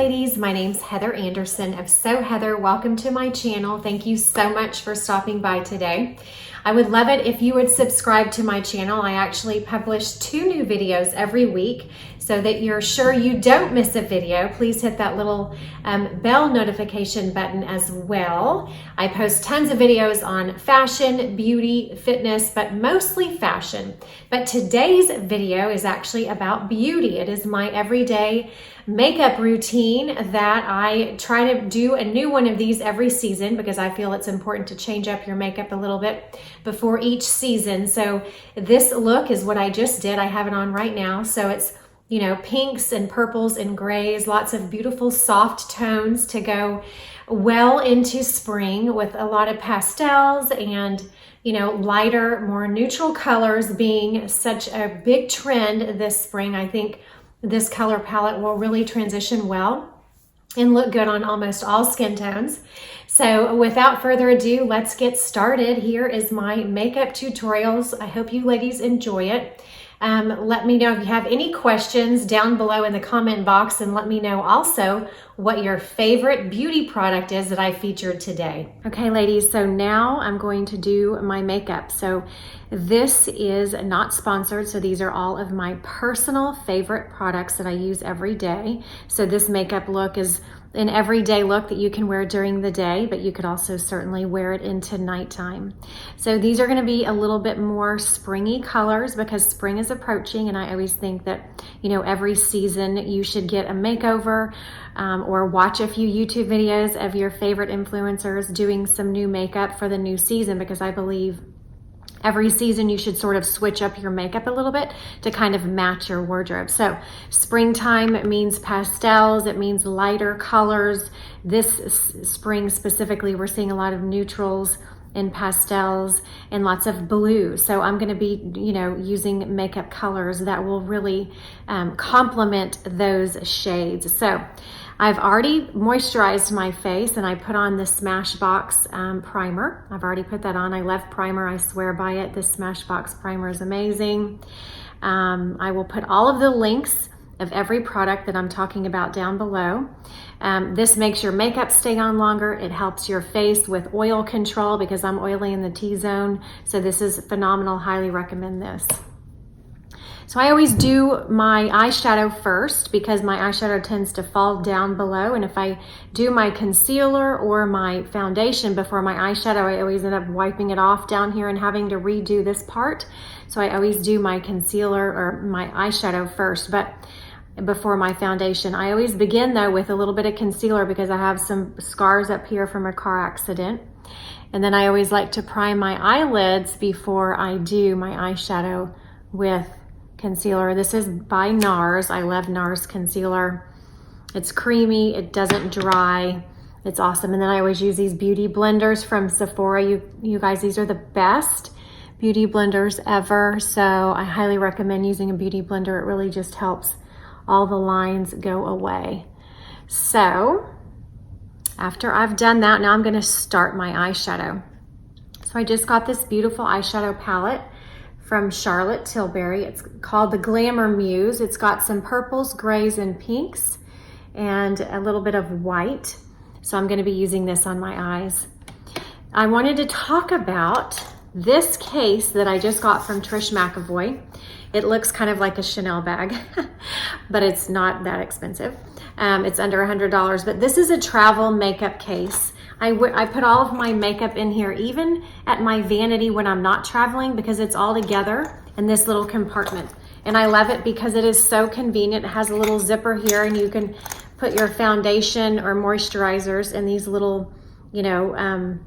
ladies, my name's Heather Anderson of So Heather. Welcome to my channel. Thank you so much for stopping by today. I would love it if you would subscribe to my channel. I actually publish 2 new videos every week so that you're sure you don't miss a video. Please hit that little bell notification button as well. I post tons of videos on fashion, beauty, fitness, but mostly fashion. But today's video is actually about beauty. It is my everyday makeup routine that I try to do a new one of these every season because I feel it's important to change up your makeup a little bit before each season. So this look is what I just did. I have it on right now. So it's, you know, pinks and purples and grays, lots of beautiful soft tones to go well into spring with a lot of pastels and, you know, lighter, more neutral colors being such a big trend this spring. I think this color palette will really transition well and look good on almost all skin tones. So without further ado, let's get started. Here is my makeup tutorials. I hope you ladies enjoy it. Let me know if you have any questions down below in the comment box, and let me know also what your favorite beauty product is that I featured today. Okay, ladies, so now I'm going to do my makeup. So this is not sponsored, so these are all of my personal favorite products that I use every day. So this makeup look is an everyday look that you can wear during the day, but you could also certainly wear it into nighttime. So these are going to be a little bit more springy colors because spring is approaching, and I always think that, you know, every season you should get a makeover or watch a few YouTube videos of your favorite influencers doing some new makeup for the new season, because I believe every season you should sort of switch up your makeup a little bit to kind of match your wardrobe. So springtime means pastels, it means lighter colors. This spring specifically, we're seeing a lot of neutrals and pastels and lots of blue. So I'm going to be, you know, using makeup colors that will really complement those shades. So I've already moisturized my face and I put on the Smashbox primer. I've already put that on. I love primer. I swear by it. This Smashbox primer is amazing. I will put all of the links of every product that I'm talking about down below. This makes your makeup stay on longer. It helps your face with oil control because I'm oily in the T-zone. So this is phenomenal. Highly recommend this. So I always do my eyeshadow first because my eyeshadow tends to fall down below. And if I do my concealer or my foundation before my eyeshadow, I always end up wiping it off down here and having to redo this part. So I always do my concealer or my eyeshadow first, but before my foundation. I always begin though with a little bit of concealer because I have some scars up here from a car accident. And then I always like to prime my eyelids before I do my eyeshadow with concealer. This is by NARS. I love NARS concealer. It's creamy, it doesn't dry, it's awesome. And then I always use these beauty blenders from Sephora. You guys, these are the best beauty blenders ever. So I highly recommend using a beauty blender. It really just helps all the lines go away. So after I've done that, now I'm going to start my eyeshadow. So I just got this beautiful eyeshadow palette from Charlotte Tilbury. It's called the Glamour Muse. It's got some purples, grays, and pinks, and a little bit of white. So I'm going to be using this on my eyes. I wanted to talk about this case that I just got from Trish McEvoy. It looks kind of like a Chanel bag, but it's not that expensive. It's under $100, but this is a travel makeup case. I put all of my makeup in here, even at my vanity when I'm not traveling, because it's all together in this little compartment. And I love it because it is so convenient. It has a little zipper here and you can put your foundation or moisturizers in these little, you know,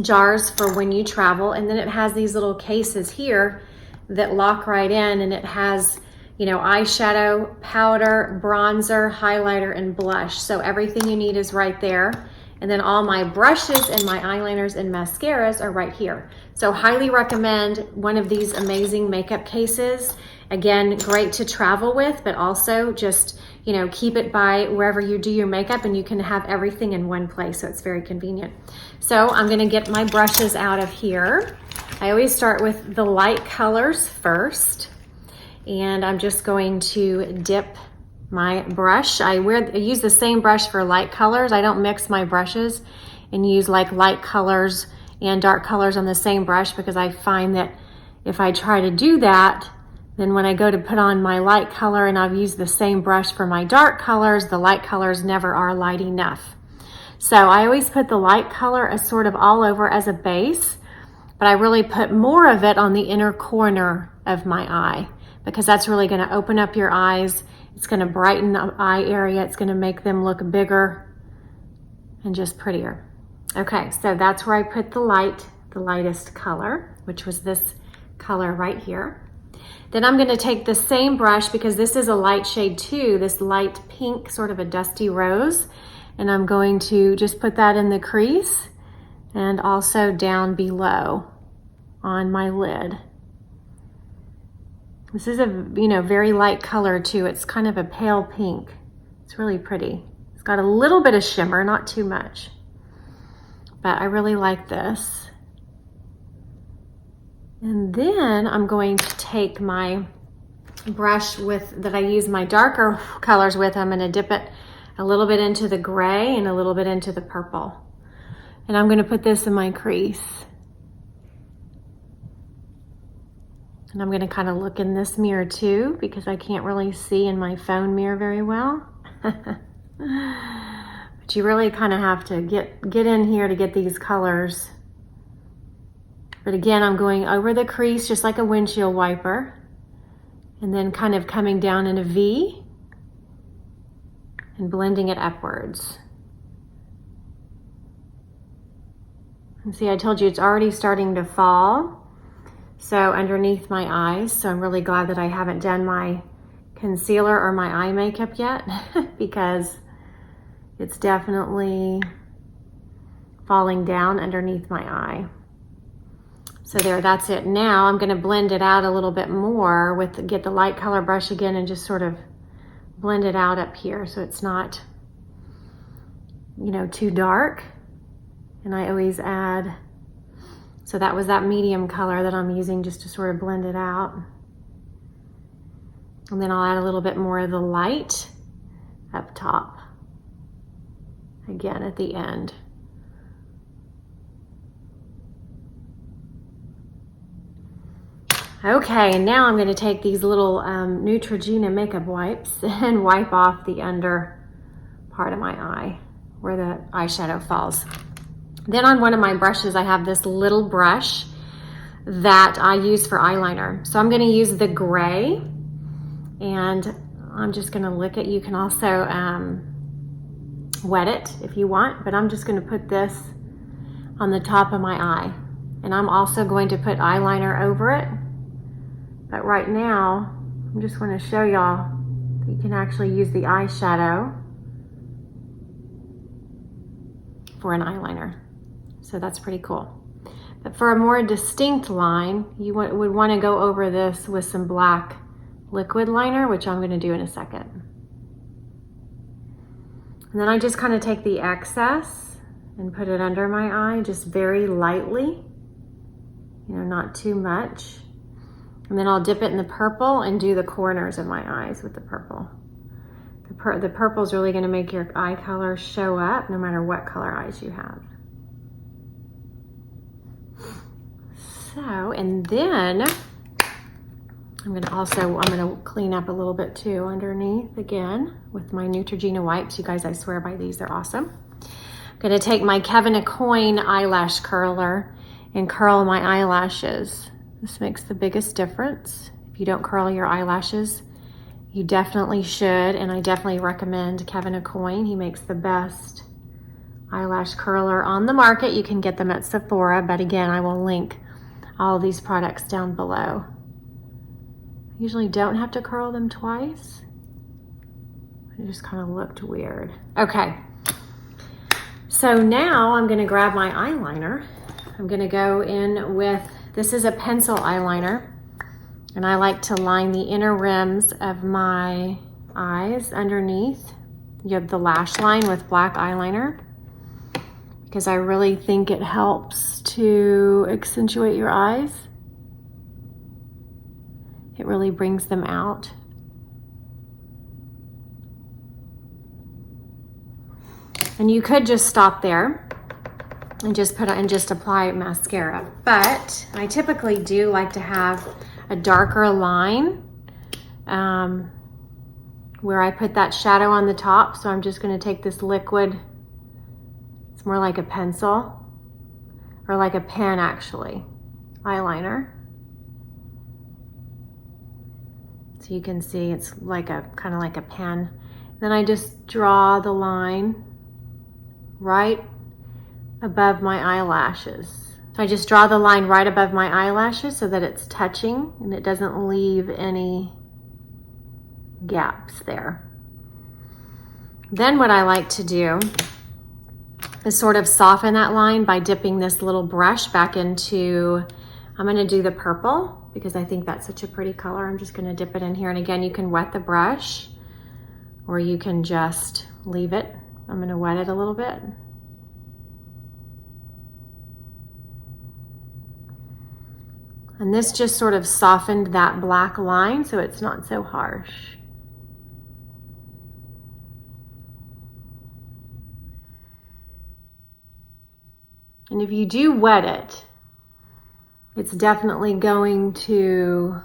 jars for when you travel. And then it has these little cases here that lock right in, and it has, you know, eyeshadow, powder, bronzer, highlighter, and blush. So everything you need is right there. And then all my brushes and my eyeliners and mascaras are right here. So highly recommend one of these amazing makeup cases. Again, great to travel with, but also just, you know, keep it by wherever you do your makeup and you can have everything in one place. So it's very convenient. So I'm gonna get my brushes out of here. I always start with the light colors first. And I'm just going to dip my brush. I use the same brush for light colors. I don't mix my brushes and use like light colors and dark colors on the same brush, because I find that if I try to do that, then when I go to put on my light color and I've used the same brush for my dark colors, the light colors never are light enough. So I always put the light color as sort of all over as a base, but I really put more of it on the inner corner of my eye, because that's really going to open up your eyes. It's going to brighten the eye area. It's going to make them look bigger and just prettier. Okay, so that's where I put the lightest color, which was this color right here. Then I'm going to take the same brush, because this is a light shade too, this light pink, sort of a dusty rose, and I'm going to just put that in the crease and also down below on my lid. This is a very light color too. It's kind of a pale pink. It's really pretty. It's got a little bit of shimmer, not too much, but I really like this. And then I'm going to take my brush that I use my darker colors with. I'm going to dip it a little bit into the gray and a little bit into the purple. And I'm going to put this in my crease. And I'm going to kind of look in this mirror too, because I can't really see in my phone mirror very well. But you really kind of have to get in here to get these colors. But again, I'm going over the crease just like a windshield wiper, and then kind of coming down in a V and blending it upwards. And see, I told you it's already starting to fall. So underneath my eyes, so I'm really glad that I haven't done my concealer or my eye makeup yet, because it's definitely falling down underneath my eye. So there, that's it. Now I'm going to blend it out a little bit more get the light color brush again and just sort of blend it out up here so it's not, too dark. And I always add, so that was that medium color that I'm using just to sort of blend it out. And then I'll add a little bit more of the light up top, again at the end. Okay, and now I'm going to take these little Neutrogena makeup wipes and wipe off the under part of my eye where the eyeshadow falls. Then on one of my brushes, I have this little brush that I use for eyeliner. So I'm going to use the gray, and I'm just going to lick it. You can also wet it if you want, but I'm just going to put this on the top of my eye. And I'm also going to put eyeliner over it. But right now, I'm just going to show y'all that you can actually use the eyeshadow for an eyeliner. So that's pretty cool. But for a more distinct line, you would want to go over this with some black liquid liner, which I'm going to do in a second. And then I just kind of take the excess and put it under my eye, just very lightly, not too much. And then I'll dip it in the purple and do the corners of my eyes with the purple. The purple is really going to make your eye color show up no matter what color eyes you have. So, and then I'm going to clean up a little bit too underneath again with my Neutrogena wipes. You guys, I swear by these, they're awesome. I'm going to take my Kevyn Aucoin eyelash curler and curl my eyelashes. This makes the biggest difference. If you don't curl your eyelashes, you definitely should, and I definitely recommend Kevyn Aucoin. He makes the best eyelash curler on the market. You can get them at Sephora, but again, I will link all of these products down below. I usually don't have to curl them twice. It just kind of looked weird. Okay, so now I'm going to grab my eyeliner. I'm going to go in with, this is a pencil eyeliner, and I like to line the inner rims of my eyes underneath. You have the lash line with black eyeliner, because I really think it helps to accentuate your eyes. It really brings them out. And you could just stop there and just apply mascara. But I typically do like to have a darker line where I put that shadow on the top. So I'm just going to take this liquid. It's more like a pencil or like a pen actually, eyeliner. So you can see it's like a kind of like a pen. Then I just draw the line right above my eyelashes. So I just draw the line right above my eyelashes so that it's touching and it doesn't leave any gaps there. Then what I like to do is sort of soften that line by dipping this little brush back into, I'm going to do the purple because I think that's such a pretty color. I'm just going to dip it in here. And again, you can wet the brush or you can just leave it. I'm going to wet it a little bit. And this just sort of softened that black line so it's not so harsh. And if you do wet it, it's definitely going to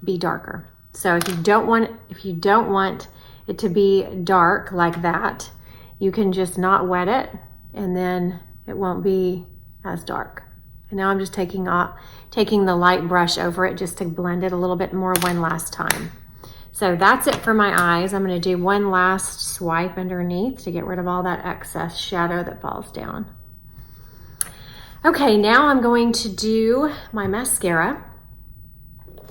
be darker. So if you don't want it to be dark like that, you can just not wet it and then it won't be as dark. And now I'm just taking the light brush over it just to blend it a little bit more one last time. So that's it for my eyes. I'm going to do one last swipe underneath to get rid of all that excess shadow that falls down. Okay, now I'm going to do my mascara.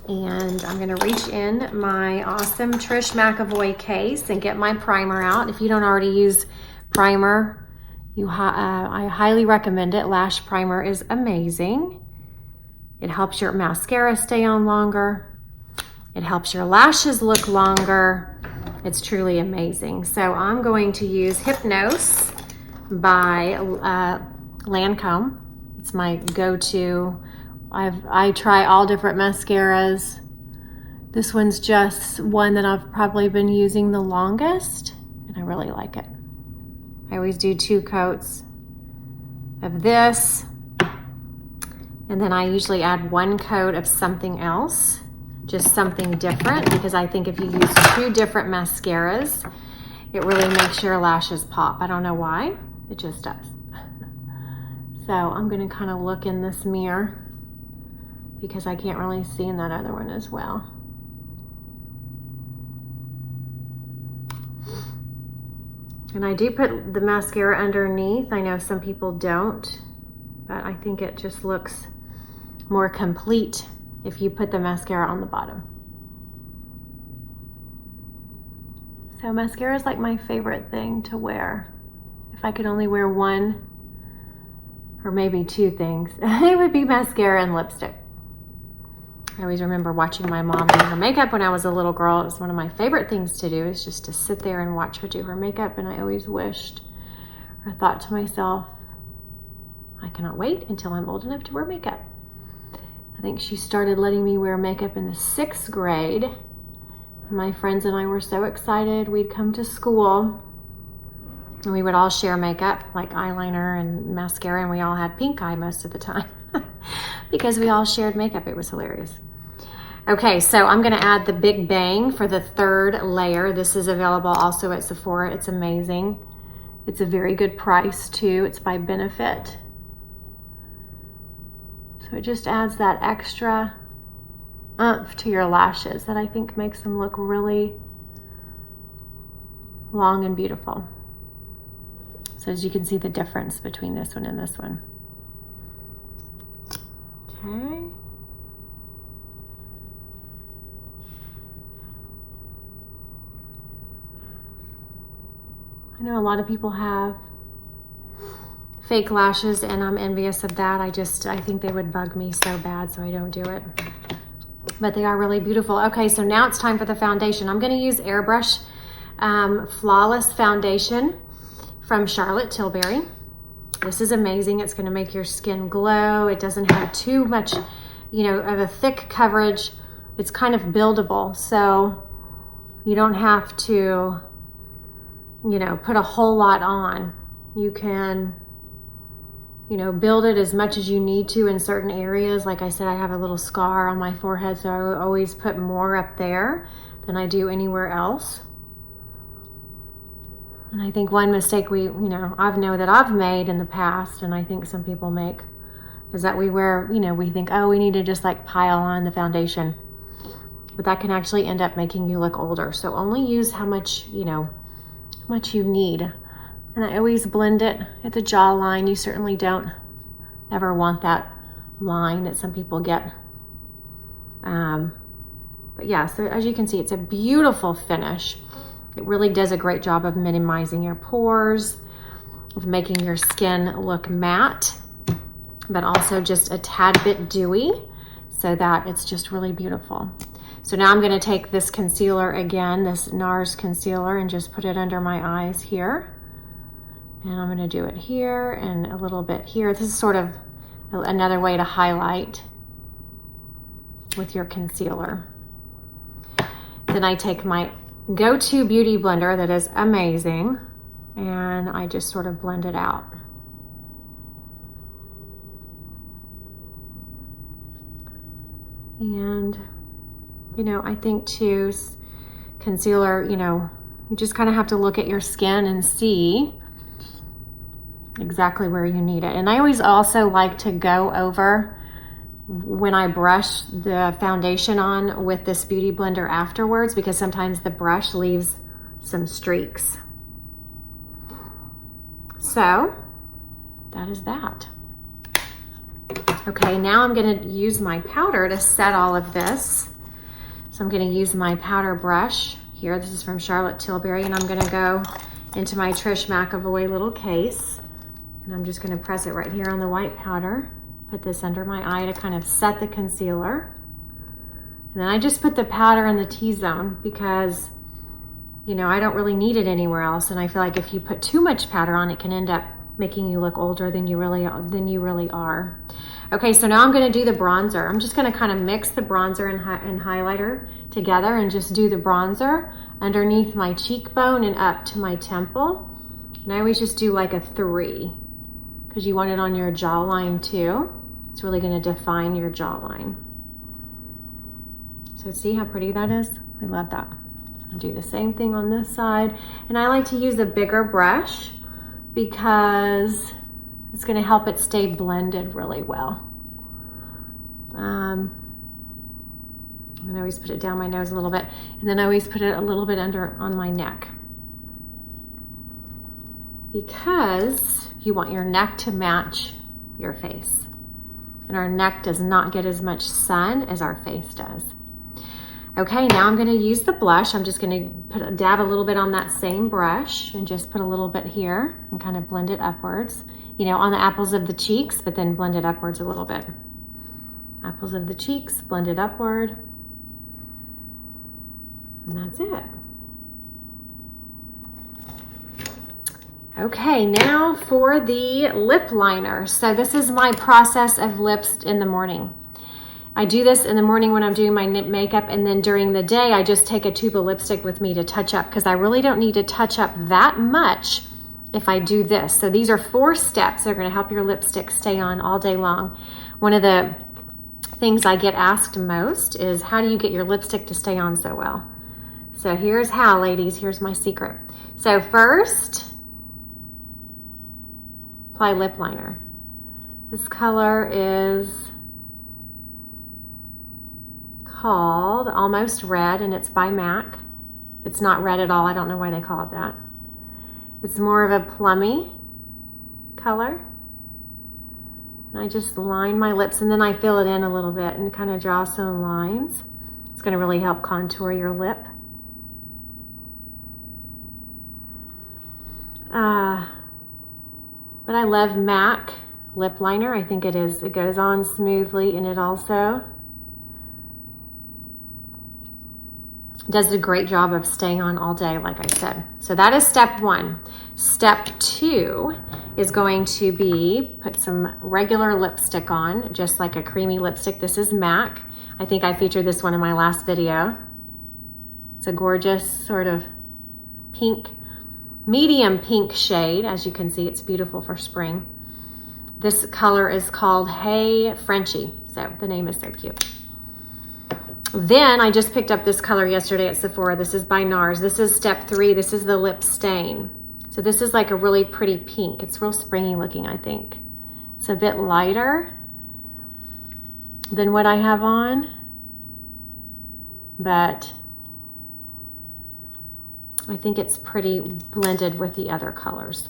And I'm going to reach in my awesome Trish McEvoy case and get my primer out. If you don't already use primer, I highly recommend it. Lash primer is amazing. It helps your mascara stay on longer. It helps your lashes look longer. It's truly amazing. So I'm going to use Hypnose by Lancome. It's my go-to. I try all different mascaras. This one's just one that I've probably been using the longest, and I really like it. I always do 2 coats of this, and then I usually add 1 coat of something else, just something different, because I think if you use 2 different mascaras, it really makes your lashes pop. I don't know why, it just does. So I'm gonna kind of look in this mirror because I can't really see in that other one as well. And I do put the mascara underneath. I know some people don't, but I think it just looks more complete if you put the mascara on the bottom. So mascara is like my favorite thing to wear. If I could only wear one or maybe 2 things, it would be mascara and lipstick. I always remember watching my mom do her makeup when I was a little girl. It was one of my favorite things to do, is just to sit there and watch her do her makeup. And I always wished or thought to myself, I cannot wait until I'm old enough to wear makeup. I think she started letting me wear makeup in the 6th grade. My friends and I were so excited. We'd come to school and we would all share makeup, like eyeliner and mascara, and we all had pink eye most of the time because we all shared makeup. It was hilarious. Okay, so I'm gonna add the Big Bang for the 3rd layer. This is available also at Sephora. It's amazing. It's a very good price too. It's by Benefit. So it just adds that extra oomph to your lashes that I think makes them look really long and beautiful. So as you can see the difference between this one and this one. Okay. I know a lot of people have fake lashes and I'm envious of that. I think they would bug me so bad, so I don't do it. But they are really beautiful. Okay, so now it's time for the foundation. I'm gonna use Airbrush Flawless Foundation from Charlotte Tilbury. This is amazing. It's gonna make your skin glow. It doesn't have too much, of a thick coverage. It's kind of buildable, so you don't have to you know, put a whole lot on. You can, you know, build it as much as you need to in certain areas. Like I said, I have a little scar on my forehead, so I always put more up there than I do anywhere else. And I think one mistake I've made in the past, and I think some people make, is that we think, oh, we need to just like pile on the foundation. But that can actually end up making you look older. So only use how much you need. And I always blend it at the jawline. You certainly don't ever want that line that some people get. But yeah, so as you can see, it's a beautiful finish. It really does a great job of minimizing your pores, of making your skin look matte, but also just a tad bit dewy, so that it's just really beautiful. So now I'm gonna take this concealer again, this NARS concealer, and just put it under my eyes here. And I'm gonna do it here and a little bit here. This is sort of another way to highlight with your concealer. Then I take my go-to beauty blender that is amazing, and I just sort of blend it out. And, you know, I think too, concealer, you know, you just kind of have to look at your skin and see exactly where you need it. And I always also like to go over when I brush the foundation on with this beauty blender afterwards, because sometimes the brush leaves some streaks. So that is that. Okay, now I'm gonna use my powder to set all of this. So I'm gonna use my powder brush here. This is from Charlotte Tilbury, and I'm gonna go into my Trish McEvoy little case. And I'm just gonna press it right here on the white powder. Put this under my eye to kind of set the concealer. And then I just put the powder in the T-zone because, you know, I don't really need it anywhere else. And I feel like if you put too much powder on, it can end up making you look older than you really are. Okay, so now I'm gonna do the bronzer. I'm just gonna kind of mix the bronzer and highlighter together and just do the bronzer underneath my cheekbone and up to my temple. And I always just do like a 3 because you want it on your jawline too. It's really gonna define your jawline. So see how pretty that is? I love that. I'll do the same thing on this side. And I like to use a bigger brush because it's gonna help it stay blended really well. I'm gonna always put it down my nose a little bit, and then I always put it a little bit under on my neck, because you want your neck to match your face. And our neck does not get as much sun as our face does. Okay, now I'm gonna use the blush. I'm just gonna dab a little bit on that same brush and just put a little bit here and kind of blend it upwards. You know, on the apples of the cheeks, but then blend it upwards a little bit. Apples of the cheeks, blend it upward. And that's it. Okay, now for the lip liner. So this is my process of lips in the morning. I do this in the morning when I'm doing my makeup, and then during the day, I just take a tube of lipstick with me to touch up, because I really don't need to touch up that much if I do this. So these are 4 steps that are gonna help your lipstick stay on all day long. One of the things I get asked most is, how do you get your lipstick to stay on so well? So here's how, ladies, here's my secret. So first, apply lip liner. This color is called Almost Red, and it's by MAC. It's not red at all. I don't know why they call it that. It's more of a plummy color. And I just line my lips, and then I fill it in a little bit and kind of draw some lines. It's going to really help contour your lip. But I love MAC lip liner. I think it goes on smoothly, and it also does a great job of staying on all day, like I said. So that is step 1. Step 2 is going to be put some regular lipstick on, just like a creamy lipstick. This is MAC. I think I featured this one in my last video. It's a gorgeous sort of pink medium pink shade. As you can see, it's beautiful for spring. This color is called Hey Frenchie. So the name is so cute. Then I just picked up this color yesterday at Sephora. This is by NARS. This is step 3. This is the lip stain. So this is like a really pretty pink. It's real springy looking, I think. It's a bit lighter than what I have on, but I think it's pretty blended with the other colors.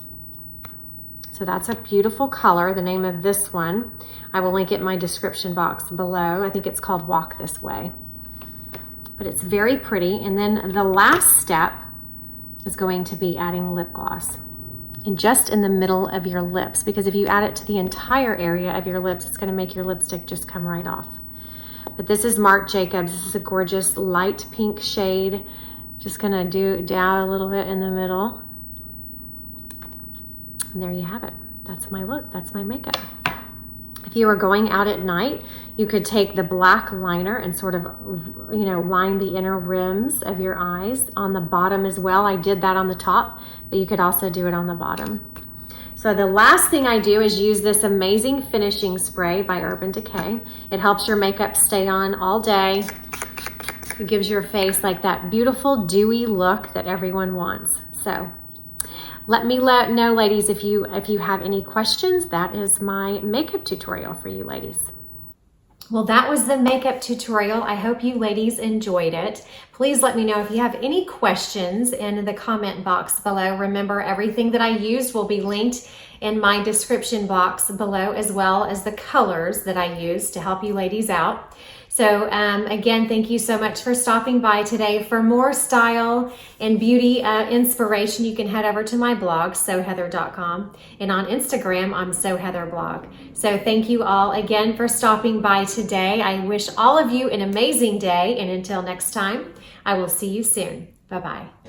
So that's a beautiful color. The name of this one, I will link it in my description box below. I think it's called Walk This Way. But it's very pretty. And then the last step is going to be adding lip gloss. And just in the middle of your lips, because if you add it to the entire area of your lips, it's gonna make your lipstick just come right off. But this is Marc Jacobs. This is a gorgeous light pink shade. Just gonna do down a little bit in the middle. And there you have it. That's my look, that's my makeup. If you were going out at night, you could take the black liner and sort of, line the inner rims of your eyes on the bottom as well. I did that on the top, but you could also do it on the bottom. So the last thing I do is use this amazing finishing spray by Urban Decay. It helps your makeup stay on all day. It gives your face like that beautiful dewy look that everyone wants. So let me know, ladies, if you have any questions. That is my makeup tutorial for you ladies. Well, that was the makeup tutorial. I hope you ladies enjoyed it. Please let me know if you have any questions in the comment box below. Remember, everything that I used will be linked in my description box below, as well as the colors that I used to help you ladies out. So again, thank you so much for stopping by today. For more style and beauty inspiration, you can head over to my blog, SewHeather.com, and on Instagram, I'm SewHeatherBlog. So thank you all again for stopping by today. I wish all of you an amazing day, and until next time, I will see you soon. Bye-bye.